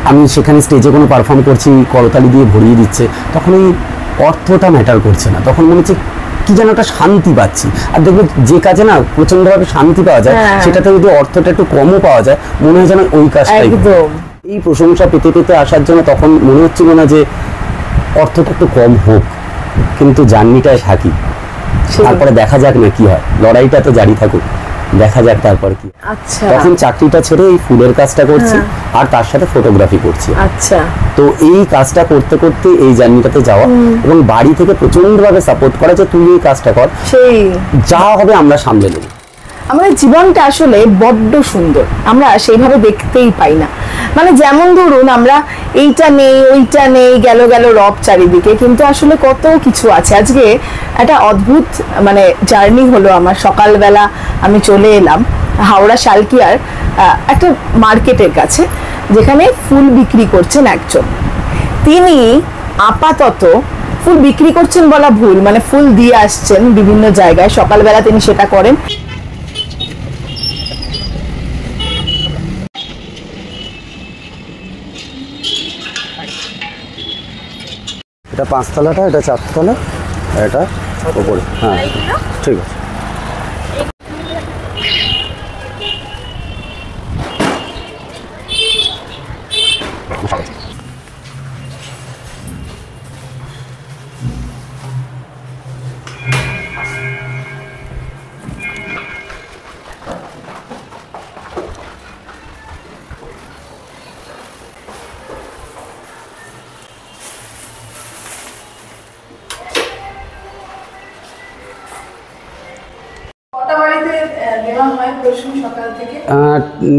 আমি সেখানে স্টেজে কোনো পারফর্ম করছি, করতালি দিয়ে ভরিয়ে দিচ্ছে, তখন এই অর্থটা ম্যাটার করছে না। তখন মনে হচ্ছে কি যেন একটা শান্তি পাচ্ছি। আর দেখবে যে কাজে না প্রচণ্ডভাবে শান্তি পাওয়া যায়, সেটাতে যদি অর্থটা একটু কমও পাওয়া যায়, মনে হয় যেন ওই কাজটাই। এই প্রশংসা পেতে পেতে আসার জন্য তখন মনে হচ্ছিল না যে অর্থটা একটু কম হোক, কিন্তু জার্নিটায় থাকি, তারপরে দেখা যাক না কি হয়, লড়াইটা তো জারি থাকুক, দেখা যাক তারপর কি। আচ্ছা, তখন চাকরিটা ছেড়ে এই ফুলের কাজটা করছি, আর তার সাথে ফটোগ্রাফি করছি। আচ্ছা, তো এই কাজটা করতে করতে এই জার্নিটাতে যাওয়া, এবং বাড়ি থেকে প্রচন্ডভাবে সাপোর্ট করা যে তুই এই কাজটা কর, সেই যা হবে আমরা সামলে নেব। আমাদের জীবনটা আসলে বড্ড সুন্দর, আমরা সেইভাবে দেখতেই পাই না। মানে যেমন ধরুন আমরা এইটা নেই ওইটা নেই, গেল গেল রব চারিদিকে, কিন্তু আসলে কত কিছু আছে। আজকে একটা অদ্ভুত মানে জার্নি হলো আমার। সকালবেলা আমি চলে এলাম হাওড়া শালকিয়ার একটা মার্কেটের কাছে, যেখানে ফুল বিক্রি করছেন একজন। তিনি আপাতত ফুল বিক্রি করছেন বলা ভুল, মানে ফুল দিয়ে আসছেন বিভিন্ন জায়গায়, সকালবেলা তিনি সেটা করেন। এটা 5 তলাটা, এটা 4 তলা, এটা উপরে। হ্যাঁ ঠিক আছে।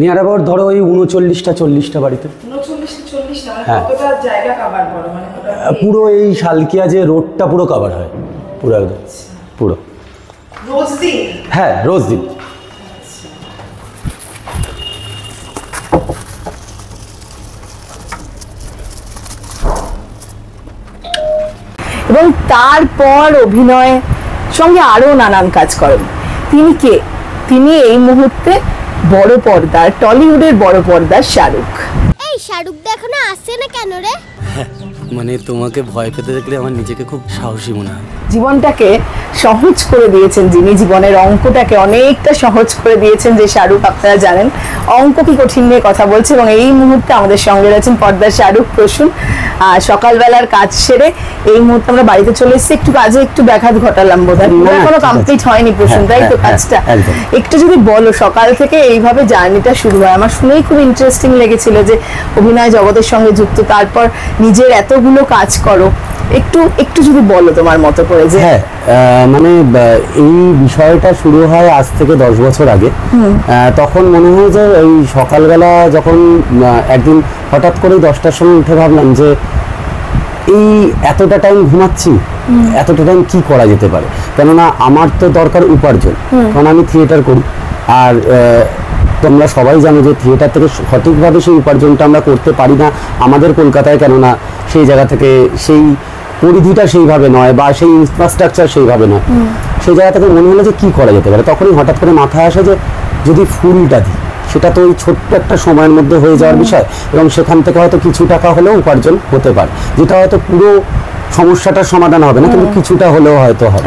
নিয়ার অ্যাবাউট ধরো ওই 39টা-40টা বাড়িতে। 39টা-40টা, মানে কতটা জায়গা কভার করো? মানে পুরো এই শালকিয়া যে রোডটা পুরো কভার হয়, পুরো একদম পুরো। রোজ দিন? হ্যাঁ রোজ দিন। এবং তারপর অভিনয় সঙ্গে আরো নানান কাজ করেন। তিনি কে? তিনি এই মুহূর্তে বড় পর্দার, টলিউডের বড় পর্দার শাহরুখ। এই শাহরুখ দেখো না, আসছে না কেন রে? মানে তোমাকে ভয় পেতে দেখলে আমার নিজেকে খুব সাহসী মনে হয়। জীবনটাকে সহজ করে দিয়েছেন যিনি, জীবনের অঙ্কটাকে অনেকটা সহজ করে দিয়েছেন যে শাহরুখ, আপনারা জানেন অঙ্ক কি কঠিন নিয়ে কথা বলছে। এবং এই মুহূর্তে আমাদের সঙ্গে রয়েছেন পর্দার শাহরুখ প্রসূন। সকালবেলার কাজ সেরে এই মুহূর্তে আমরা বাড়িতে চলে এসেছি। একটু কাজে একটু ব্যাঘাত ঘটালাম বোধহয়, এখনো কমপ্লিট হয়নি প্রসূন, তাই তো কাজটা? একটু যদি বলো সকাল থেকে এইভাবে জার্নিটা শুরু হয়। আমার শুনেই খুব ইন্টারেস্টিং লেগেছিল যে অভিনয় জগতের সঙ্গে যুক্ত, তারপর নিজের এতগুলো কাজ করো, একটু যদি বলো তোমার মতো করে। যে হ্যাঁ মানে এই বিষয়টা শুরু হয় আজ থেকে 10 বছর আগে। তখন মনে হয় যে এই সকালবেলা যখন একদিন হঠাৎ করে 10টার সময় উঠে ভাবলাম যে এই এতটা টাইম ঘুমাচ্ছি, এতটা টাইম কি করা যেতে পারে, কেননা আমার তো দরকার উপার্জন, কারণ আমি থিয়েটার করি। আর তোমরা সবাই জানো যে থিয়েটার থেকে সঠিকভাবে সেই উপার্জনটা আমরা করতে পারি না আমাদের কলকাতায়, কেননা সেই জায়গা থেকে সেই পরিধিটা সেইভাবে নয়, বা সেই ইনফ্রাস্ট্রাকচার সেইভাবে নয়। সেই জায়গা থেকে মনে হলো যে কী করা যেতে পারে। তখনই হঠাৎ করে মাথায় আসে যে যদি ফুলটা দিই, সেটা তো ওই ছোট্ট একটা সময়ের মধ্যে হয়ে যাওয়ার বিষয়, এবং সেখান থেকে হয়তো কিছু টাকা হলেও উপার্জন হতে পারে, যেটা হয়তো পুরো সমস্যাটার সমাধান হবে না, কিন্তু কিছুটা হলেও হয়তো হবে।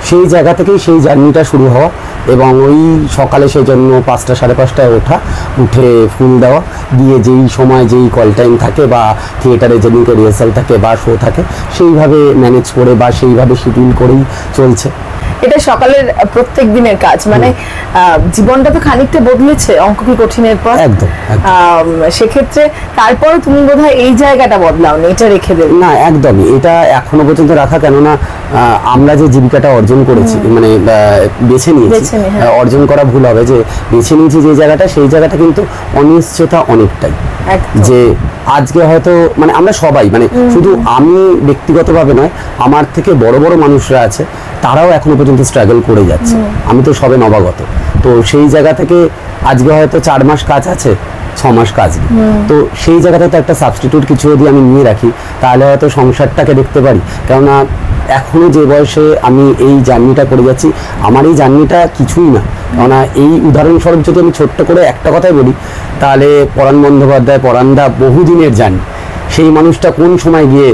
সেই জায়গা থেকেই সেই জার্নিটা শুরু হওয়া, এবং ওই সকালে সেই জন্য 5টা সাড়ে 5টায় ওঠা, উঠে ফুল দেওয়া, দিয়ে যেই সময় যেই কল টাইম থাকে বা থিয়েটারে যেদিনকে রিহার্সাল থাকে বা শো থাকে, সেইভাবে ম্যানেজ করে বা সেইভাবে শিডিউল করেই চলছে। এটা সকালের প্রত্যেক দিনের কাজ। মানে জীবনটা তো খানিকটা বদলেছে অঙ্ক কি কঠিনের পর। একদম। সেক্ষেত্রে তারপরে তুমি বোধহয় এই জায়গাটা বদলাও না, এটা রেখে দেবে না? একদমই, এটা এখনো পর্যন্ত রাখা, কেননা আমরা যে জীবিকাটা অর্জন করেছি, মানে বেছে নিয়েছি, অর্জন করা ভুল হবে, যে বেছে নিয়েছি যে জায়গাটা, সেই জায়গাটা কিন্তু অনিশ্চয়তা অনেকটাই। যে আজকে হয়তো মানে আমরা সবাই, মানে শুধু আমি ব্যক্তিগতভাবে নয়, আমার থেকে বড় বড় মানুষরা আছে, তারাও এখনো পর্যন্ত স্ট্রাগল করে যাচ্ছে। আমি তো সবে নবাগত, তো সেই জায়গা থেকে আজকে হয়তো 4 মাস কাজ আছে, 6 মাস কাজ নেই, তো সেই জায়গাটাতে একটা সাবস্টিটিউট কিছু যদি আমি নিয়ে রাখি, তাহলে হয়তো সংসারটাকে দেখতে পারি। কেননা এখনো যে বয়সে আমি এই জার্নিটা করে যাচ্ছি, আমার এই জার্নিটা কিছুই না। কেননা এই উদাহরণস্বরূপ যদি আমি ছোট্ট করে একটা কথাই বলি, তাহলে পরাণ বন্দ্যোপাধ্যায়, পরাণদা বহুদিনের জার্নি, সেই মানুষটা কোন সময় গিয়ে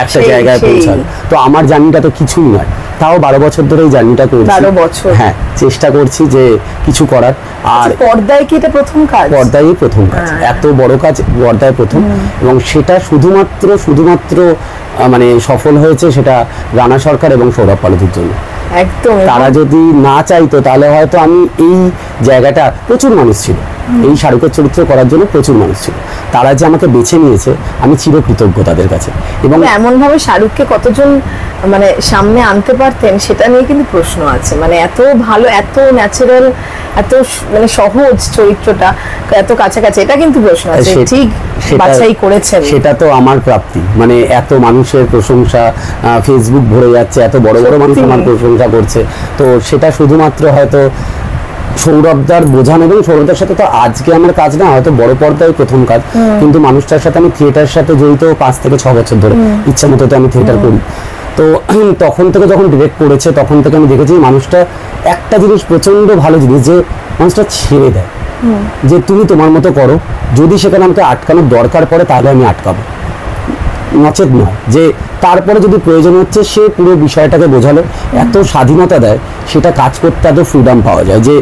একটা জায়গায় পৌঁছাল। তো আমার জার্নিটা তো কিছুই নয়, তাও 12 বছর ধরে এই জার্নিটা করছি। 12 বছর, হ্যাঁ, চেষ্টা করছি যে কিছু করার। আর পর্দায় কি এটা প্রথম কাজ? পর্দায় প্রথম কাজ, এত বড় কাজ পর্দায় প্রথম। এবং সেটা শুধুমাত্র মানে সফল হয়েছে সেটা রানা সরকার এবং সৌরভ পালতির জন্য। একদম, তারা যদি না চাইতো তাহলে হয়তো আমি এই জায়গাটা, প্রচুর মানুষ ছিল এই শাহরুখের চরিত্র করার জন্য, প্রচুর মানুষ ছিল, তারা যে আমাকে বেছে নিয়েছে আমি চিরকৃতজ্ঞ তাদের কাছে। এবং এমন ভাবে শাহরুখকে কতজন মানে সামনে আনতে পারতেন সেটা নিয়ে কিন্তু প্রশ্ন আছে। মানে এত ভালো, এত ন্যাচারাল, এত মানে সহজ চরিত্রটা, এত কাছাকাছি, এটা কিন্তু প্রশ্ন আছে। ঠিক বাছাই করেছেন, সেটা তো আমার প্রাপ্তি। মানে এত মানুষের প্রশংসা, ফেসবুক ভরে যাচ্ছে, এত বড় বড় মানুষ আমার প্রশংসা করছে, তো সেটা শুধুমাত্র হয়তো সৌরভদার বোঝান। এবং সৌরভদার সাথে তো আজকে আমার কাজ না, হয়তো বড় পর্দায় প্রথম কাজ, কিন্তু মানুষটার সাথে আমি থিয়েটারের সাথে জড়িত 5 থেকে 6 বছর ধরে, ইচ্ছা মতো তো আমি থিয়েটার করি। তো তখন থেকে যখন ডিরেক্ট করেছে তখন থেকে আমি দেখেছি মানুষটা একটা জিনিস, প্রচন্ড ভালো জিনিস, যে মানুষটা ছেড়ে দেয়, যে তুমি তোমার মতো করো, যদি সেখানে আমাকে আটকানোর দরকার পড়ে তাহলে আমি আটকাবো, নচেত নয়। যে তারপরে যদি প্রয়োজন হচ্ছে সে পুরো বিষয়টাকে বোঝালো, এত স্বাধীনতা দেয়, সেটা কাজ করতে এত ফ্রিডম পাওয়া যায় যে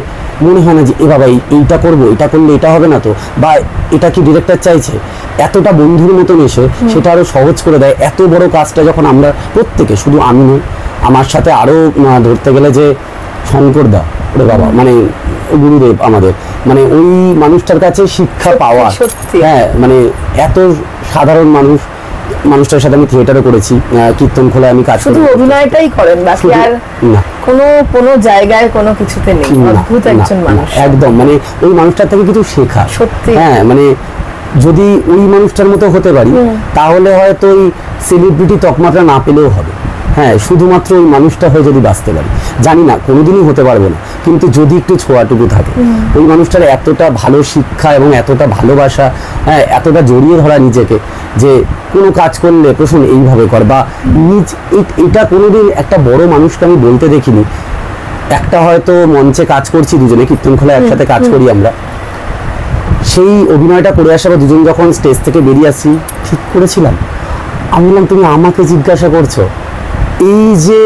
মনে হয় না যে এ বাবা এইটা করবো, এটা করলে এটা হবে না তো, বা এটা কি ডিরেক্টর চাইছে। এতটা বন্ধুর মতন এসে সেটা আরো সহজ করে দেয়। এত বড় কাজটা যখন আমরা প্রত্যেকে, শুধু আমি নই, আমার সাথে আরো ধরতে গেলে যে শঙ্করদা, ওরে বাবা, মানে গুরুদেব আমাদের, মানে ওই মানুষটার কাছে শিক্ষা পাওয়া। হ্যাঁ, মানে এত সাধারণ মানুষটার সাথে আমি থিয়েটারও করেছি, কীর্তন খোলায় আমি কাজ করি। শুধু অভিনয়টাই করেন, বাকি আর কোনো জায়গায় কোনো কিছুতে নেই। অদ্ভুত একজন মানুষ, একদম। মানে ওই মানুষটার থেকে কিছু শেখা, সত্যি। হ্যাঁ, মানে যদি ওই মানুষটার মতো হতে পারি তাহলে হয়তো ওই সেলিব্রিটি তকমাটা না পেলেও হবে। হ্যাঁ, শুধুমাত্র ওই মানুষটা হয়ে যদি বাঁচতে পারি, জানি না কোনোদিনই হতে পারবো না, কিন্তু যদি একটু ছোঁয়াটুকু থাকে, ওই মানুষটার এতটা ভালো শিক্ষা এবং এতটা ভালোবাসা, হ্যাঁ, এতটা জড়িয়ে ধরা নিজেকে, যে কোনো কাজ করলে প্রশ্ন এইভাবে কর, বা এটা কোনোদিন একটা বড় মানুষকে আমি বলতে দেখিনি। একটা হয়তো মঞ্চে কাজ করছি দুজনে, কীর্তন খোলায় একসাথে কাজ করি আমরা, সেই অভিনয়টা করে আসা বা দুজন যখন স্টেজ থেকে বেরিয়ে আসি, ঠিক করেছিলাম। আমি বললাম তুমি আমাকে জিজ্ঞাসা করছো? এই যে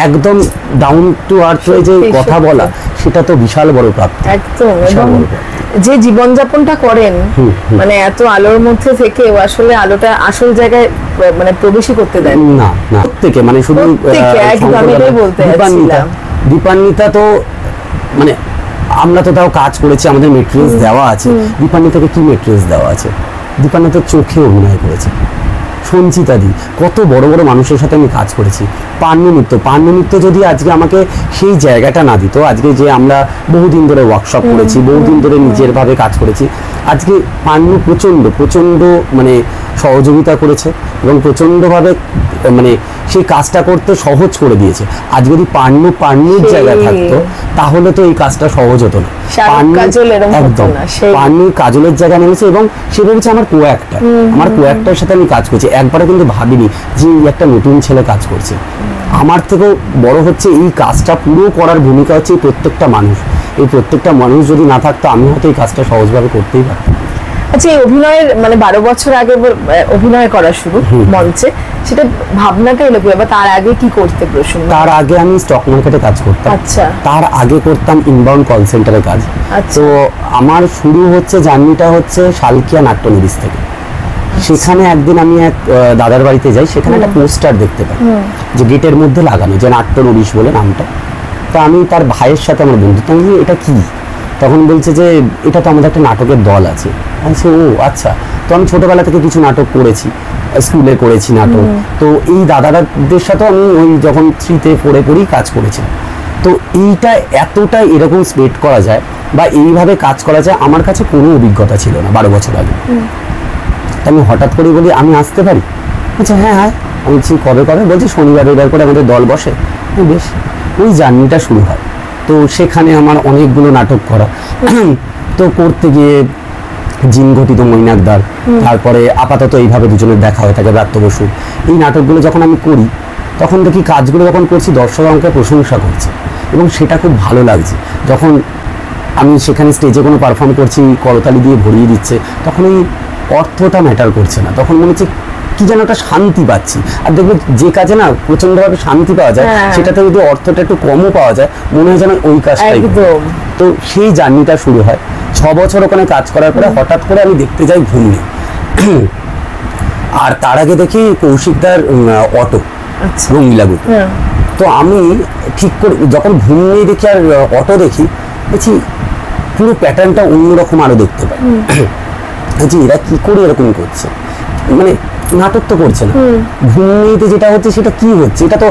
একদম ডাউন টু আর্থ হয়ে যে কথা বলা, সেটা তো বিশাল বড় প্রাপ্তি। একদম। এবং যে জীবনযাপনটা করেন, মানে এত আলোর মধ্যে থেকে আসলে আলোটা আসল জায়গায় মানে প্রবেশই করতে দেন না। প্রত্যেকে, মানে শুধু দীপান্বিতা তো, মানে আমরা তো তাও কাজ করেছি, আমাদের মেটেরিয়ালস দেওয়া আছে। দীপান্বিতাকে কি মেটেরিয়ালস দেওয়া আছে? দীপান্বিতা চোখে অভিনয় করেছে। সঞ্চিতা দি, কত বড় বড় মানুষের সাথে আমি কাজ করেছি। পান্নু মিত্র যদি আজকে আমাকে সেই জায়গাটা না দিত, আজকে যে আমরা বহুদিন ধরে ওয়ার্কশপ করেছি, বহুদিন ধরে নিজের ভাবে কাজ করেছি, আজকে পান্নু প্রচন্ড মানে সহযোগিতা করেছে এবং প্রচন্ডভাবে মানে সেই কাজটা করতে সহজ করে দিয়েছে। আজ যদি পান্নুর জায়গায় থাকতো তাহলে তো এই কাজটা সহজ হতো না। একদম পান্নু কাজলের জায়গা নেমেছে এবং সে ভেবেছে আমার কো-অ্যাক্টরের সাথে আমি কাজ করছি। একবারও কিন্তু ভাবিনি যে একটা নতুন ছেলে কাজ করছে। আমার থেকেও বড় হচ্ছে এই কাজটা পুরো করার ভূমিকা হচ্ছে এই প্রত্যেকটা মানুষ যদি না থাকতো আমি হয়তো এই কাজটা সহজভাবে করতেই পারতাম। আচ্ছা, এই অভিনয়ের মানে 12 বছর আগে অভিনয় করা শুরু মঞ্চে, সেটা ভাবনাটা এলো কিভাবে? তার আগে কি করতে প্রশ্ন? তার আগে আমি স্টক মার্কেটে কাজ করতাম। আচ্ছা। তার আগে করতাম ইনবাউন্ড কল সেন্টারে কাজ। তো আমার শুরু হচ্ছে জার্নিটা হচ্ছে শালকিয়া নাট্যনিধিস থেকে। সেখানে একদিন আমি এক দাদার বাড়িতে যাই, সেখানে একটা পোস্টার দেখতে পাই যে গেটের মধ্যে লাগানো, যে নাট্যনিধিস বলে নামটা। তো আমি তার ভাইয়ের সাথে আমার বন্ধুত্ব, আমি এটা কি, তখন বলছে যে এটা তো আমাদের একটা নাটকের দল আছে। আচ্ছা, ও আচ্ছা। তো আমি ছোটবেলা থেকে কিছু নাটক করেছি, স্কুলে করেছি নাটক। তো এই দাদাদের সাথে আমি ওই যখন 3তে 4-এ পড়ি কাজ করেছি। তো এইটা এতটা এরকম স্প্রেড করা যায় বা এইভাবে কাজ করা যায়, আমার কাছে কোনো অভিজ্ঞতা ছিল না 12 বছর আগে। আমি হঠাৎ করে বলি আমি আসতে পারি? আচ্ছা, হ্যাঁ। আমি বলছি কবে? বলছি শনিবার রবিবার করে আমাদের দল বসে। বেশ, ওই জার্নিটা শুরু হয়। তো সেখানে আমার অনেকগুলো নাটক করা, তো করতে গিয়ে জিন ঘটিত মৈনাকদার, তারপরে আপাতত এইভাবে দুজনের দেখা হয়ে থাকে ব্রাত্য বসু, এই নাটকগুলো যখন আমি করি তখন দেখি কাজগুলো যখন করছি দর্শক আমাকে প্রশংসা করছে এবং সেটা খুব ভালো লাগছে। যখন আমি সেখানে স্টেজে কোনো পারফর্ম করছি, করতালি দিয়ে ভরিয়ে দিচ্ছে, তখন এই অর্থটা ম্যাটার করছে না, তখন মনে হচ্ছে কি যেন একটা শান্তি পাচ্ছি। আর দেখবে যে কাজে না প্রচন্ডভাবে শান্তি পাওয়া যায়, সেটাতে যদি অর্থটা একটু কমও পাওয়া যায়, মনে হয় যেন ওই কাজটাই। তো সেই জার্নিটা শুরু হয় 6 বছর ওখানে কাজ করার পরে। হঠাৎ করে আমি দেখতে যাই ঘুমনি, আর তার আগে দেখি কৌশিকদার অটো রঙিলা গ্রুপ। তো আমি ঠিক করে যখন ঘুমনি দেখি আর অটো দেখি, দেখছি পুরো প্যাটার্নটা অন্যরকম আরো দেখতে পাই। যে এরা কি করে এরকম করছে, মানে নাটক তো করছে না, ঘুমনিতে যেটা হচ্ছে সেটা কি হচ্ছে, এটা তো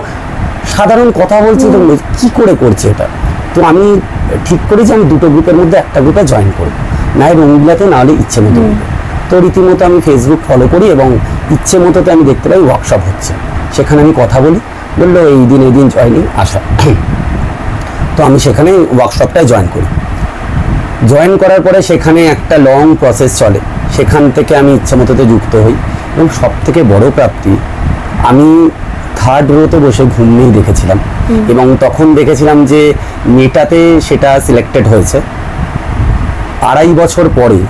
সাধারণ কথা বলছি, তো কি করে করছে এটা। তো আমি ঠিক করি যে আমি দুটো গ্রুপের মধ্যে একটা গ্রুপে জয়েন করবো, না হয় রঙিলাতে, না হলে ইচ্ছে মতো। তো রীতিমতো আমি ফেসবুক ফলো করি এবং ইচ্ছে মতোতে আমি দেখতে পাই ওয়ার্কশপ হচ্ছে, সেখানে আমি কথা বলি, বললো এই দিন জয়েনিং আসা। তো আমি সেখানে ওয়ার্কশপটায় জয়েন করি। জয়েন করার পরে সেখানে একটা লং প্রসেস চলে, সেখান থেকে আমি ইচ্ছে মতোতে যুক্ত হই। এবং সব থেকে বড় প্রাপ্তি, আমি 3rd রোতে বসে ঘুমনেই দেখেছিলাম, এবং তখন দেখেছিলাম যে মেটাতে সেটা সিলেক্টেড হয়েছে। 2.5 বছর পরে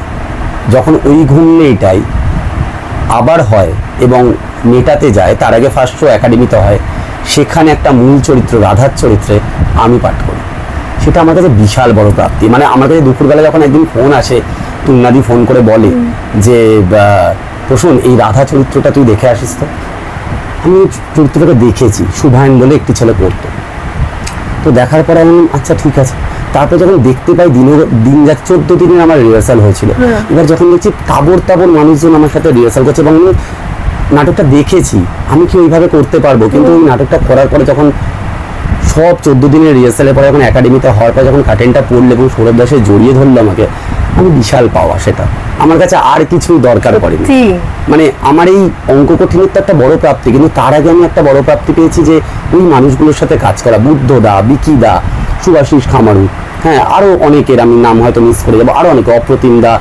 যখন ওই ঘুমনেইটাই আবার হয় এবং মেটাতে যায়, তার আগে ফার্স্ট শো একাডেমিতে হয়, সেখানে একটা মূল চরিত্র রাধার চরিত্রে আমি পাঠ করি। সেটা আমার কাছে বিশাল বড় প্রাপ্তি। মানে আমার কাছে দুপুরবেলা যখন একদিন ফোন আসে, তুলনাদি ফোন করে বলে যে প্রসূন এই রাধা চরিত্রটা তুই দেখে আসিস। তো আমি চরিত্রটাকে দেখেছি, শুভায়ন বলে একটি ছেলে পড়তো। তো দেখার পরে আমি আচ্ছা ঠিক আছে। তারপরে যখন দেখতে পাই দিন যাচ্ছে, 14 দিনের আমার রিহার্সাল হয়েছিল। এবার যখন দেখছি তাবর মানুষজন আমার সাথে রিহার্সাল করছে, এবং আমি নাটকটা দেখেছি, আমি কি ওইভাবে করতে পারবো, কিন্তু ওই নাটকটা করার পরে যখন সব 14 দিনের রিহার্সালের পরে যখন একাডেমিতে হওয়ার পরে যখন কার্টেনটা পড়লো এবং সৌরভ দাসে জড়িয়ে ধরলো আমাকে, আমি বিশাল পাওয়া। সেটা আমার কাছে আর কিছুই দরকার পড়েনি। মানে আমার এই অঙ্ক কঠিনের তো একটা বড় প্রাপ্তি, কিন্তু তার আগে আমি একটা বড় প্রাপ্তি পেয়েছি যে ওই মানুষগুলোর সাথে কাজ করা, বুদ্ধ দা, বিকি দা, সুভাষিস খামারু, হ্যাঁ আরো অনেকের আমি নাম হয়তো মিস করে যাবো, আরো অনেকে, অপ্রতিম দা,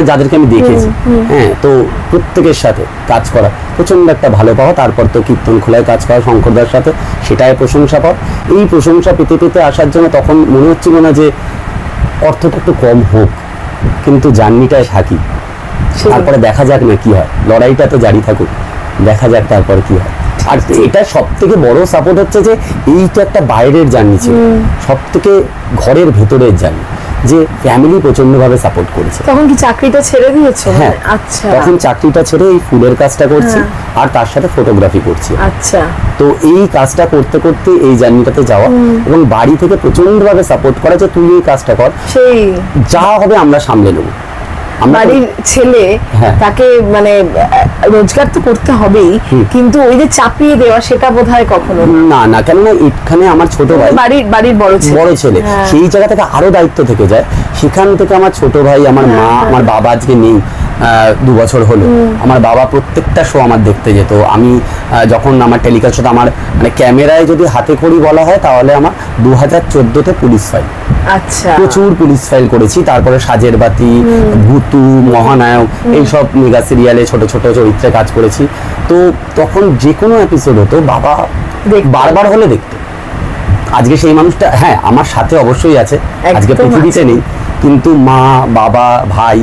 যাদেরকে আমি দেখেছি, হ্যাঁ, তো প্রত্যেকের সাথে কাজ করা প্রচন্ড একটা ভালো পাওয়া। তারপর তো কীর্তন খোলায় কাজ করা শঙ্করদার সাথে, সেটাই প্রশংসা পাওয়া। এই প্রশংসা পেতে পেতে আসার জন্য তখন মনে হচ্ছিল না যে অর্থটা একটু কম হোক, কিন্তু জার্নিটায় থাকি, তারপরে দেখা যাক না কি হয়, লড়াইটা তো জারি থাকুক, দেখা যাক তারপরে কি হয়। আর এটা সব থেকে বড় সাপোর্ট হচ্ছে যে এইটা একটা বাইরের জার্নি ছিল, সব থেকে ঘরের ভেতরের জার্নি, যে ফ্যামিলি প্রচন্ড ভাবে সাপোর্ট করেছে। তখন কি চাকরিটা ছেড়ে দিয়েছো? হ্যাঁ, আচ্ছা, তখন চাকরিটা ছেড়ে এই ফুলের কাজটা করছি, আর তার সাথে ফটোগ্রাফি করছি। আচ্ছা, তো এই কাজটা করতে করতে এই জার্নিটাতে যাওয়া, এবং বাড়ি থেকে প্রচন্ড ভাবে সাপোর্ট করা যে তুই এই কাজটা কর, সেই যা হবে আমরা সামলে নেবো। বাড়ির ছেলে, তাকে মানে রোজগার তো করতে হবেই, কিন্তু ওই যে চাপিয়ে দেওয়া সেটা বোধহয় কখনো না, কেননা এখানে আমার ছোট ভাই, বাড়ির বড় ছেলে, সেই জায়গা থেকে আরো দায়িত্ব থেকে যায়। সেখান থেকে আমার ছোট ভাই, আমার মা, আমার বাবা আজকে নেই, 2 বছর হলো। আমার বাবা প্রত্যেকটা শো আমার দেখতে যেত। আমি যখন আমার টেলিকাস্ট হতো, আমার মানে ক্যামেরায় যদি হাতে খড়ি বলা হয়, তাহলে আমার 2014-তে পুলিশ ফাইল, আচ্ছা, প্রচুর পুলিশ ফাইল করেছি। তারপরে সাজের বাতি, ভূতু, মহানায়ক, এইসব মেগা সিরিয়ালে ছোট ছোট চরিত্রে কাজ করেছি। তো তখন যে কোনো এপিসোড হতো, বাবা বারবার হলে দেখতো। আজকে সেই মানুষটা, হ্যাঁ, আমার সাথে অবশ্যই আছে, আজকে পৃথিবীতে নেই, কিন্তু মা, বাবা, ভাই,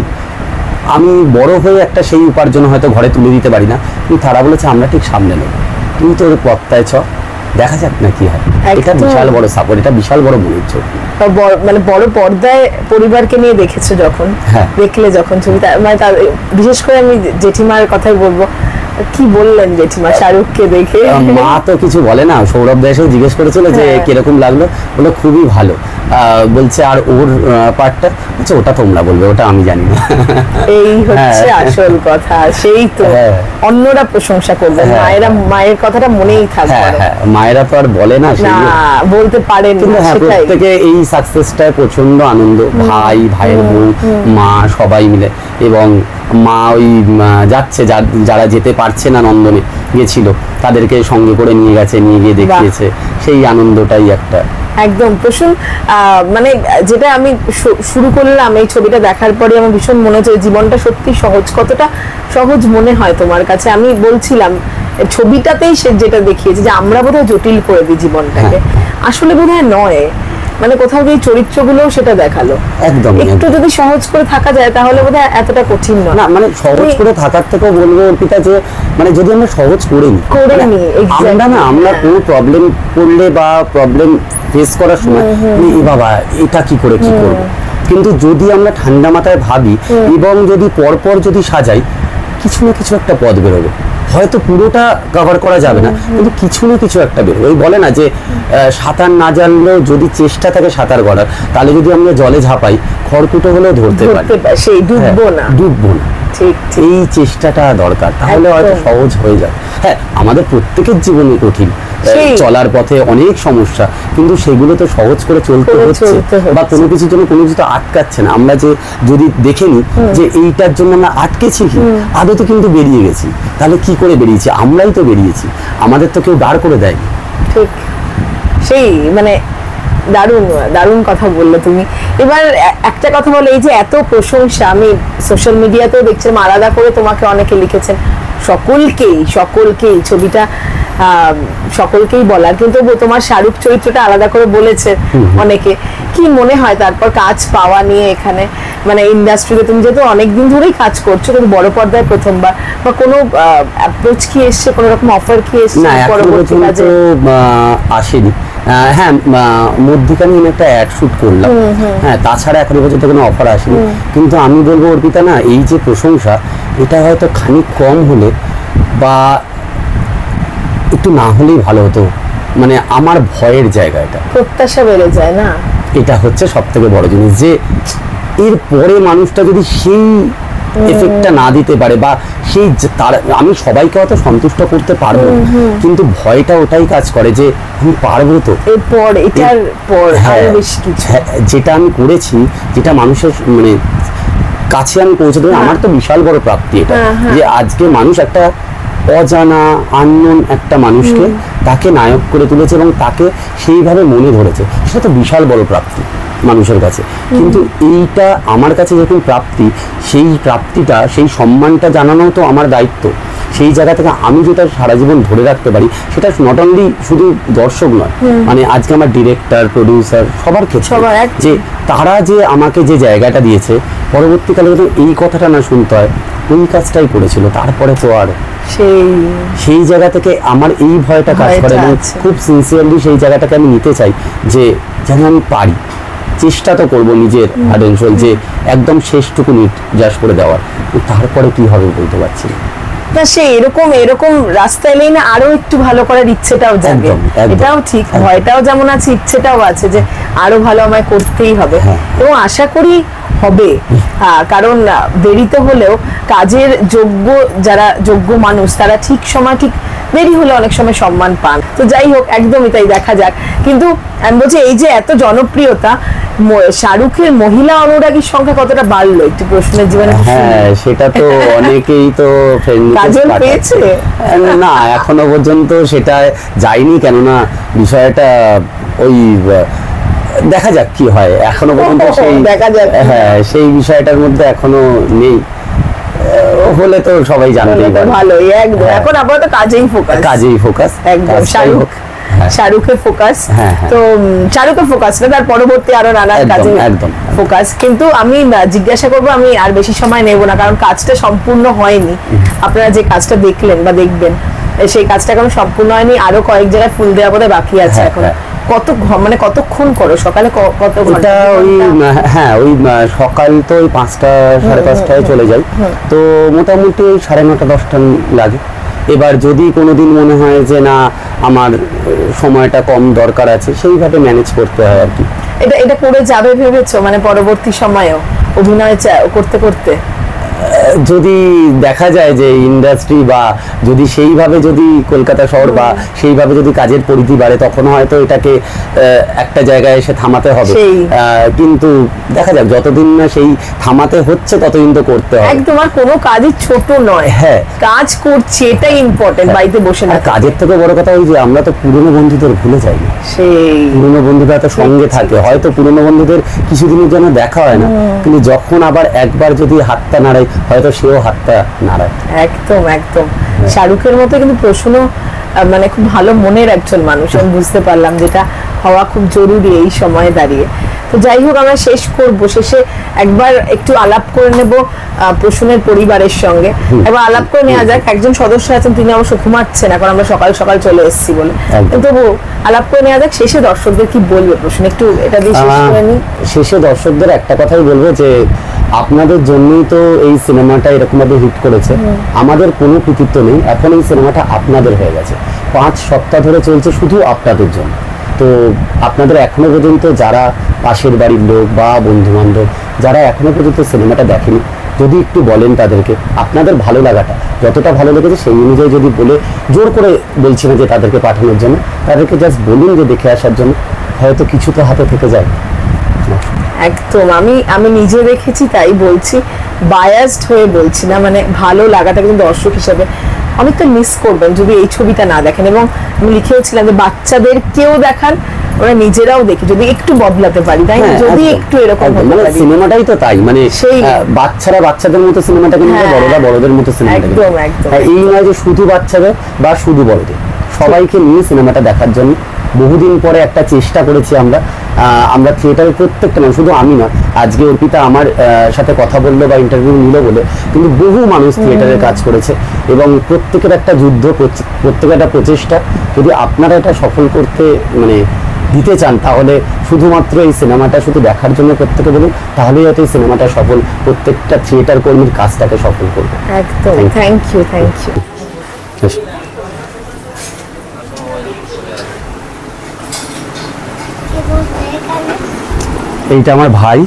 আমি বড় হয়ে একটা সেই উপার্জন হয়তো ঘরে তুলে দিতে পারি না, কিন্তু তারা বলেছে আমরা ঠিক সামনে নেব, তুমি তো ওর পথটায় ছ, দেখা যাক না কি হয়। এটা বিশাল বড় সাপোর্ট, এটা বিশাল বড় মনোযোগ। মানে বড় পর্দায় পরিবারকে নিয়ে দেখেছো যখন, দেখলে যখন ছবিটা, মানে বিশেষ করে আমি জেঠিমার কথাই বলবো, কি বললেন জেঠিমা শাহরুখকে দেখে? মা তো কিছু বলে না, সৌরভ দা এসে জিজ্ঞেস করেছিল যে কিরকম লাগলো, বলে খুবই ভালো। বলছে আর ওর পার্টটা, আচ্ছা ওটা তোমরা বলবে, ওটা আমি জানি না। এই হচ্ছে আসল কথা, সেই তো অন্যরা প্রশংসা করবে, মায়ের কথাটা মনেই থাকবে। মায়েরা তো আর বলে না, বলতে পারেন, কিন্তু হ্যাঁ, প্রত্যেকে এই সাকসেসটায় প্রচন্ড আনন্দ, ভাইয়ের বউ, মা, সবাই মিলে। এবং মা ওই যাচ্ছে, যারা যেতে পারছে না নন্দনে গেছিল, তাদেরকে সঙ্গে করে নিয়ে গিয়ে দেখিয়েছে, সেই আনন্দটাই একটা একদম। প্রসূন, মানে যেটা আমি শুরু করলাম এই ছবিটা দেখার পরে আমার ভীষণ মনে হচ্ছে জীবনটা সত্যি সহজ। কতটা সহজ মনে হয় তোমার কাছে? আমি বলছিলাম ছবিটাতেই সে যেটা দেখিয়েছে যে আমরা বোধহয় জটিল করে দিই জীবনটাকে, আসলে বোধহয় নয়। মানে কোথাও গিয়ে চরিত্রগুলো সেটা দেখালো একদম একটু যদি সহজ করে থাকা যায় তাহলে বোধহয় এতটা কঠিন নয়। না মানে সহজ করে থাকার থেকেও বলবো অর্পিতা যে মানে যদি আমরা সহজ করে নিই, আমরা কোনো প্রবলেম করলে বা প্রবলেম ফেস করার সময় এ বাবা এটা কি করে কি করবো, কিন্তু যদি আমরা ঠান্ডা মাথায় ভাবি এবং যদি পরপর যদি সাজাই, কিছু না কিছু একটা পথ বেরোবে। হয়তো পুরোটা কভার করা যাবে না, কিন্তু কিছু না কিছু একটা বেরোবে। ওই বলে না যে সাঁতার না জানলেও যদি চেষ্টা থাকে সাঁতার করার, তাহলে যদি আমরা জলে ঝাঁপাই খড়কুটো হলেও ধরতে পারি, সেই ডুববো না। এই চেষ্টাটা দরকার, তাহলে হয়তো সহজ হয়ে যায়। হ্যাঁ, আমাদের প্রত্যেকের জীবনে কঠিন, চলার পথে অনেক সমস্যা, কিন্তু সেগুলো তো সহজ করে চলতে হচ্ছে, বা কোনো কিছুর জন্য কোনো কিছু তো আটকাচ্ছে না। আমরা যে যদি দেখে নিই যে এইটার জন্য আমরা আটকেছি কি, আদতে কিন্তু বেরিয়ে গেছি। তাহলে কি করে বেরিয়েছি? আমরাই তো বেরিয়েছি, আমাদের তো কেউ দাঁড় করে দেয়নি। ঠিক, সেই মানে দারুণ দারুণ কথা বললে তুমি। এবার একটা কথা বলে, এই যে এত প্রশংসা, আমি সোশ্যাল মিডিয়াতেও দেখছিলাম আলাদা করে তোমাকে অনেকে লিখেছেন, সকলকেই ছবিটা সকলকেই বলার, কিন্তু তোমার শাহরুখ চরিত্রটা আলাদা করে বলেছে অনেকে। কি মনে হয় তারপর কাজ পাওয়া নিয়ে এখানে, মানে ইন্ডাস্ট্রিতে তুমি যেহেতু অনেকদিন ধরেই কাজ করছো, কিন্তু বড় পর্দায় প্রথমবার, বা কোনো অ্যাপ্রোচ কি এসছে, কোনো রকম অফার কি এসছে? না, পরবর্তী কাজে আসেনি। হ্যাঁ, মধ্যখানে আমি একটা অ্যাড শুট করলাম, হ্যাঁ, তাছাড়া এখনো পর্যন্ত কোনো অফার আসেনি। কিন্তু আমি বলবো অর্পিতা, না এই যে প্রশংসা, এটা হয়তো খানিক কম হলে বা একটু না হলেই ভালো হতো। মানে আমার ভয়ের জায়গাটা, প্রত্যাশা বেড়ে যায় না, এটা হচ্ছে সব থেকে বড় জিনিস, যে এর পরে মানুষটা যদি সেই এফেক্টটা না দিতে পারে, বা সেই তার, আমি সবাইকে হয়তো সন্তুষ্ট করতে পারবো, কিন্তু ভয়টা ওটাই কাজ করে যে আমি পারবো তো এরপর, এটার পর আরো বেশি কিছু, যেটা আমি করেছি, যেটা মানুষের মানে কাছে আমি পৌঁছে দেবো, আমার তো বিশাল বড় প্রাপ্তি এটা, যে আজকে মানুষ একটা অজানা আননোন একটা মানুষকে তাকে নায়ক করে তুলেছে এবং তাকে সেইভাবে মনে ধরেছে, সেটা তো বিশাল বড় প্রাপ্তি মানুষের কাছে। কিন্তু এইটা আমার কাছে যখন প্রাপ্তি, সেই প্রাপ্তিটা, সেই সম্মানটা জানানো তো আমার দায়িত্ব। সেই জায়গা থেকে আমি যেটা সারা জীবন ধরে রাখতে পারি, সেটা নট অনলি শুধু দর্শক নয়, মানে আজকে আমার ডিরেক্টর, প্রডিউসার, সবার ক্ষেত্রে, যে তারা যে আমাকে যে জায়গাটা দিয়েছে, পরবর্তীকালে যদি এই কথাটা না শুনতে হয়, ওই কাজটাই করেছিল, তারপরে তো আর সেই জায়গা থেকে আমার এই ভয়টা কাজ করে, এবং খুব সিনসিয়ারলি সেই জায়গাটাকে আমি নিতে চাই, যে যেন আমি পারি, চেষ্টা তো করবো নিজের আইডেন্টিটি, যে একদম শেষটুকু নির্যাস করে দেওয়ার, তারপরে কি হবে বলতে পারছি না। সে এরকম রাস্তা এলেই না আরো একটু ভালো করার ইচ্ছেটাও জাগে, এটাও ঠিক, ভয়টাও যেমন আছে, ইচ্ছেটাও আছে যে আরো ভালো আমায় করতেই হবে, এবং আশা করি হবে। কারণ দেরিতে হলেও কাজের যারা যোগ্য মানুষ, তারা ঠিক সময়, ঠিক দেরি হলে অনেক সময় সম্মান পান। তো যাই হোক, একদমই তাই, দেখা যাক। কিন্তু আমি বলছি, এই যে এত জনপ্রিয়তা, শাহরুখের মহিলা অনুরাগীর সংখ্যা কতটা বাড়লো একটু প্রশ্নের জীবনে? হ্যাঁ, সেটা তো অনেকেই তো কাজল পেয়েছে না, এখনো পর্যন্ত সেটা যায়নি, কেননা বিষয়টা ওই দেখা যাক কি হয়, এখনো পর্যন্ত সেই দেখা যাক, হ্যাঁ, সেই বিষয়টার মধ্যে এখনো নেই, হলে তো সবাই জানতেই পারে। ভালোই, একদম। এখন আপাতত কাজেই ফোকাস, একদম শাহরুখের ফোকাস। তো শাহরুখের ফোকাস না, তার পরবর্তী আরো নানা কাজে ফোকাস। কিন্তু আমি জিজ্ঞাসা করবো, আমি আর বেশি সময় নেব না, কারণ কাজটা সম্পূর্ণ হয়নি। আপনারা যে কাজটা দেখলেন বা দেখবেন, সেই কাজটা এখন সম্পূর্ণ হয়নি, আরো কয়েক জায়গায় ফুল দেওয়া বোধহয় বাকি আছে এখন। মানে কতক্ষণ করো সকালে, কত ঘন্টা? ওই হ্যাঁ, ওই সকাল তো ওই 5টা 5:30টায় চলে যাই, তো মোটামুটি 9:30 10টা লাগে। এবার যদি কোনোদিন মনে হয় যে না আমার সময়টা কম দরকার আছে, সেইভাবে ম্যানেজ করতে হয় আর কি। এটা করে যাবে ভেবেছো, মানে পরবর্তী সময়েও অভিনয় করতে করতে? যদি দেখা যায় যে ইন্ডাস্ট্রি, বা যদি সেইভাবে যদি কলকাতা শহর বা সেইভাবে যদি কাজের পরিধি বাড়ে, তখন হয়তো এটাকে একটা জায়গায় এসে থামাতে হবে। কিন্তু দেখা যাক, যতদিন না সেই থামাতে হচ্ছে ততদিন তো করতে হবে। একদম, আর কোনো কাজই ছোট নয়। হ্যাঁ, কাজ করছি, এটাই ইম্পর্টেন্ট, বাড়িতে বসে না। কাজের থেকে বড় কথা ওই যে আমরা তো পুরনো বন্ধুদের ভুলে যাই না, সেই পুরনো বন্ধুরা তো সঙ্গে থাকে, হয়তো পুরনো বন্ধুদের কিছুদিনের জন্য দেখা হয় না, কিন্তু যখন আবার একবার যদি হাতটা নাড়াই, হয়তো সেও হাতটা নাড়ায়। একদম, শাহরুখের মতো কিন্তু প্রশ্ন মানে খুব ভালো মনের একজন মানুষ, আমি বুঝতে পারলাম যেটা হওয়া খুব জরুরি এই সময়ে দাঁড়িয়ে। তো যাই হোক, আমরা শেষ করব, শেষে একবার একটু আলাপ করে নেব প্রসূনের পরিবারের সঙ্গে, এবার আলাপ করে নেওয়া যাক। একজন সদস্য আছেন, তিনি অবশ্য ঘুমাচ্ছেন এখন, আমরা সকাল সকাল চলে এসেছি বলে, তবু আলাপ করে নেওয়া যাক। শেষে দর্শকদের কি বলবে প্রসূন, একটু এটা দিয়ে শেষ করে নিই। শেষে দর্শকদের একটা কথাই বলবো যে আপনাদের জন্যই তো এই সিনেমাটা এরকম ভাবে হিট করেছে, আমাদের কোনো কৃতিত্ব নেই, এখন এই সিনেমাটা আপনাদের হয়ে গেছে, 5 সপ্তাহ ধরে চলছে শুধু আপনাদের জন্য। তো আপনাদের এখনো পর্যন্ত যারা পাশের বাড়ির লোক বা বন্ধু বান্ধব যারা এখনো পর্যন্ত সিনেমাটা দেখেনি, যদি একটু বলেন তাদেরকে আপনাদের ভালো লাগাটা যতটা ভালো লেগেছে সেই অনুযায়ী যদি বলে, জোর করে বলছি না যে তাদেরকে পাঠানোর জন্য, তাদেরকে জাস্ট বলুন যে দেখে আসার জন্য, হয়তো কিছু তো হাতে থেকে যায়। একদম, আমি নিজে দেখেছি তাই বলছি, বায়াসড হয়ে বলছি না, মানে ভালো লাগাটা কিন্তু দর্শক হিসেবে অনেকটা মিস করবেন যদি এই ছবিটা না দেখেন। এবং আমি লিখেওছিলাম যে বাচ্চাদেরকেও দেখান, ওরা নিজেরাও দেখে যদি একটু বদলাতে পারি, তাই না? যদি একটু এরকম হতে মানে পারি। সিনেমাটাই তো তাই, মানে সেই বাচ্চারা বাচ্চাদের মতো সিনেমাটাকে নিয়ে, বড়রা বড়দের মতো সিনেমাটাকে একদম নিয়ে। একদম এই নয় যে শুধু বাচ্চাদের বা শুধু বড়দের, সবাইকে নিয়ে সিনেমাটা দেখার জন্য বহুদিন পরে একটা চেষ্টা করেছি আমরা থিয়েটারে প্রত্যেকটা, না শুধু আমি না, আজকে অর্পিতা আমার সাথে কথা বললো বা ইন্টারভিউ নিল বলে কিন্তু বহু মানুষ থিয়েটারে কাজ করেছে, এবং প্রত্যেকের একটা যুদ্ধ, প্রত্যেকের একটা প্রচেষ্টা। যদি আপনারা এটা সফল করতে মানে দিতে চান, তাহলে শুধুমাত্র এই সিনেমাটা শুধু দেখার জন্য প্রত্যেকে বলুন, তাহলেই হয়তো এই সিনেমাটা সফল, প্রত্যেকটা থিয়েটার কর্মীর কাজটাকে সফল করবে। একদম, থ্যাংক ইউ। এইটা আমার ভাই।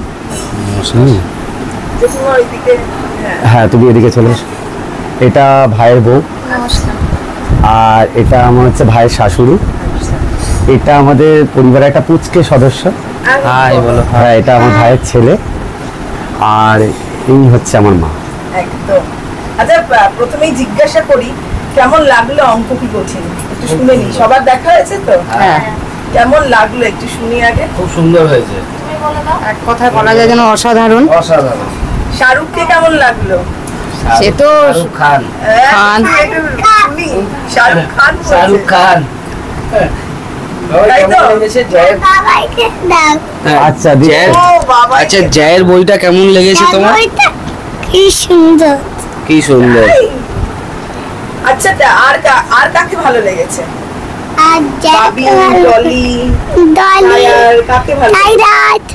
হ্যাঁ, তুমি এদিকে চলে এসো। এটা ভাইয়ের বউ, আর এটা আমার হচ্ছে ভাইয়ের শাশুড়ি, এটা আমাদের পরিবারের একটা পুচকে সদস্য। হ্যাঁ, এটা আমার ভাইয়ের ছেলে, আর এই হচ্ছে আমার মা। একদম। আচ্ছা, প্রথমেই জিজ্ঞাসা করি, কেমন লাগলো অঙ্ক কি কঠিন? একটু শুনে নি, সবার দেখা হয়েছে তো? হ্যাঁ। কেমন লাগলো একটু শুনি আগে। খুব সুন্দর হয়েছে, এক কথায় বলা যায় যেন অসাধারণ। অসাধারণ। শাহরুখকে কেমন লাগলো? সে তো শাহরুখ খান। খান। শাহরুখ খান। শাহরুখ খান। তাই তো? বাবাইকে দাও। আচ্ছা, জয়ের, ও বাবা, আচ্ছা জয়ের বইটা কেমন লেগেছে তোমার? বইটা কি সুন্দর। কি সুন্দর। আচ্ছা, আর কাকে ভালো লেগেছে? আর বাবি, যাকে ডলি, ডলি, আর কাকে ভালো লেগেছে? সাইরাত,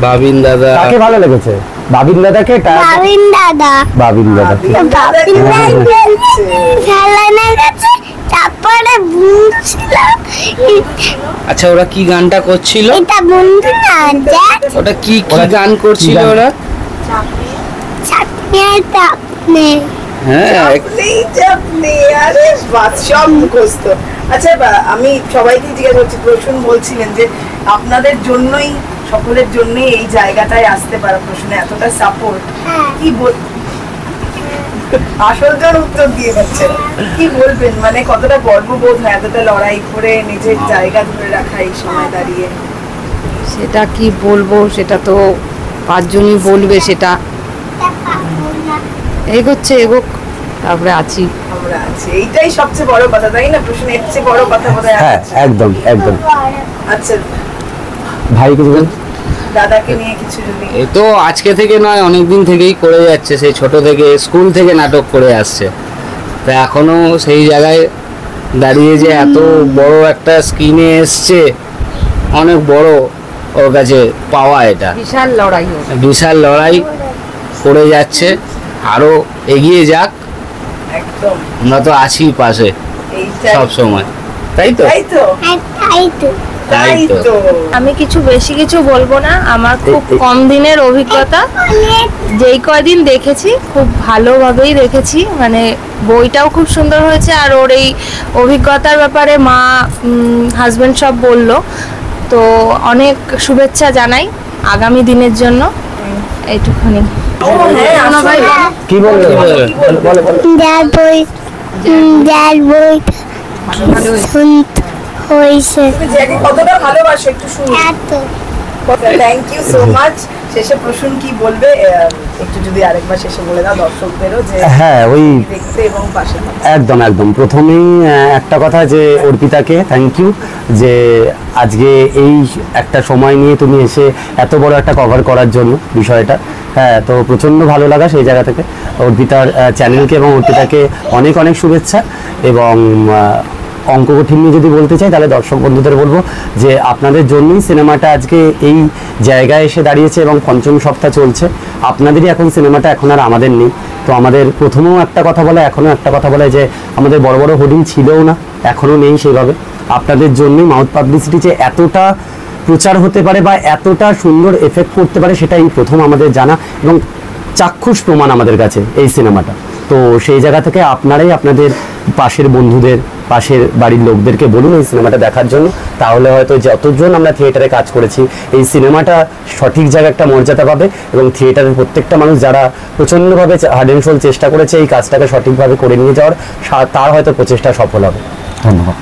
বাবিন দাদা। কাকে ভালো লেগেছে? বাবিন দাদাকে? বাবিন দাদা, বাবিন দাদাকে। বাবিন দাদা খেলানো গেছে, তারপরে বুনছিলাম। আচ্ছা, ওরা কি গানটা করছিল? এটা বন্ধু না, দেখ ওটা কি কি গান করছিল ওরা? চাটনি আর চাটনি। হ্যাঁ, চাপনি, আরে বাহ, সব মুখস্থ। আচ্ছা, আমি সবাইকে জিজ্ঞাসা করছি, প্রসূন বলছিলেন যে আপনাদের জন্যই, সকলের জন্যই এই জায়গাটায় আসতে পারা, প্রসূনে এতটা সাপোর্ট, কি আসল জন উত্তর দিয়ে যাচ্ছেন, কি বলবেন? মানে কতটা গর্ববোধ হয় এতটা লড়াই করে নিজের জায়গা ধরে রাখা এই সময় দাঁড়িয়ে? সেটা কি বলবো, সেটা তো 5 জনই বলবে। সেটা এগোচ্ছে, এগোক, তারপরে আছি। আমরা আছি, এইটাই সবচেয়ে বড় কথা, তাই না প্রসূন? এর চেয়ে বড় কথা বোধহয় হ্যাঁ, আছে? একদম একদম। আচ্ছা, ভাই কিছু বল। দাদাকে নিয়ে কিছু যদি। এ তো আজকে থেকে নয়, অনেকদিন থেকেই করে যাচ্ছে, সেই ছোট থেকে স্কুল থেকে নাটক করে আসছে, তা এখনো সেই জায়গায় দাঁড়িয়ে যে এত বড় একটা স্ক্রিনে এসছে, অনেক বড় ওর কাছে পাওয়া। এটা বিশাল লড়াই হোক। বিশাল লড়াই করে যাচ্ছে, আরো এগিয়ে যাক, একদম, আমরা তো আছি পাশে এইটাই, সব সময়, তাই তো? তাই তো, তাই তো। তাই তো। আমি বেশি কিছু বলবো না, আমার খুব কম দিনের অভিজ্ঞতা, যেই কয়দিন দেখেছি খুব ভালোভাবেই দেখেছি, মানে বইটাও খুব সুন্দর হয়েছে, আর ওর এই অভিজ্ঞতার ব্যাপারে মা হাজবেন্ড সব বললো, তো অনেক শুভেচ্ছা জানাই আগামী দিনের জন্য, এইটুখানি। কি বলবে? বলো বলো। যার বই ভালো হয়েছে। শুনতে হয়েছে তুমি যাকে কতটা ভালোবাসো একটু শুনি। এত থ্যাংক ইউ সো মাচ। শেষে প্রসূন কি বলবে একটু যদি আরেকবার শেষে বলে দাও দর্শকদেরও যে হ্যাঁ, ওই দেখতে এবং পাশে থাকতে। একদম একদম প্রথমেই একটা কথা যে অর্পিতাকে থ্যাংক ইউ যে আজকে এই একটা সময় নিয়ে তুমি এসে এত বড় একটা কভার করার জন্য বিষয়টা। হ্যাঁ, তো প্রচণ্ড ভালো লাগা সেই জায়গা থেকে। অর্পিতার চ্যানেলকে এবং অর্পিতাকে অনেক অনেক শুভেচ্ছা। এবং অঙ্ক কঠিন নিয়ে যদি বলতে চাই তাহলে দর্শক বন্ধুদের বলবো যে আপনাদের জন্যই সিনেমাটা আজকে এই জায়গায় এসে দাঁড়িয়েছে এবং পঞ্চম সপ্তাহ চলছে। আপনাদেরই এখন সিনেমাটা, এখন আর আমাদের নেই। তো আমাদের প্রথমেও একটা কথা বলে, এখনও একটা কথা বলে যে আমাদের বড় বড় হোর্ডিং ছিলও না, এখনও নেই সেইভাবে। আপনাদের জন্যই মাউথ পাবলিসিটি যে এতটা প্রচার হতে পারে বা এতটা সুন্দর এফেক্ট করতে পারে সেটা এই প্রথম আমাদের জানা এবং চাক্ষুষ প্রমাণ আমাদের কাছে এই সিনেমাটা। তো সেই জায়গা থেকে আপনারাই আপনাদের পাশের বন্ধুদের, পাশের বাড়ির লোকদেরকে বলুন এই সিনেমাটা দেখার জন্য। তাহলে হয়তো যতজন আমরা থিয়েটারে কাজ করেছি এই সিনেমাটা সঠিক জায়গায় একটা মর্যাদা পাবে এবং থিয়েটারের প্রত্যেকটা মানুষ যারা প্রচণ্ডভাবে হার্ড অ্যান্ড সোল চেষ্টা করেছে এই কাজটাকে সঠিকভাবে করে নিয়ে যাওয়ার, তার হয়তো প্রচেষ্টা সফল হবে। ধন্যবাদ।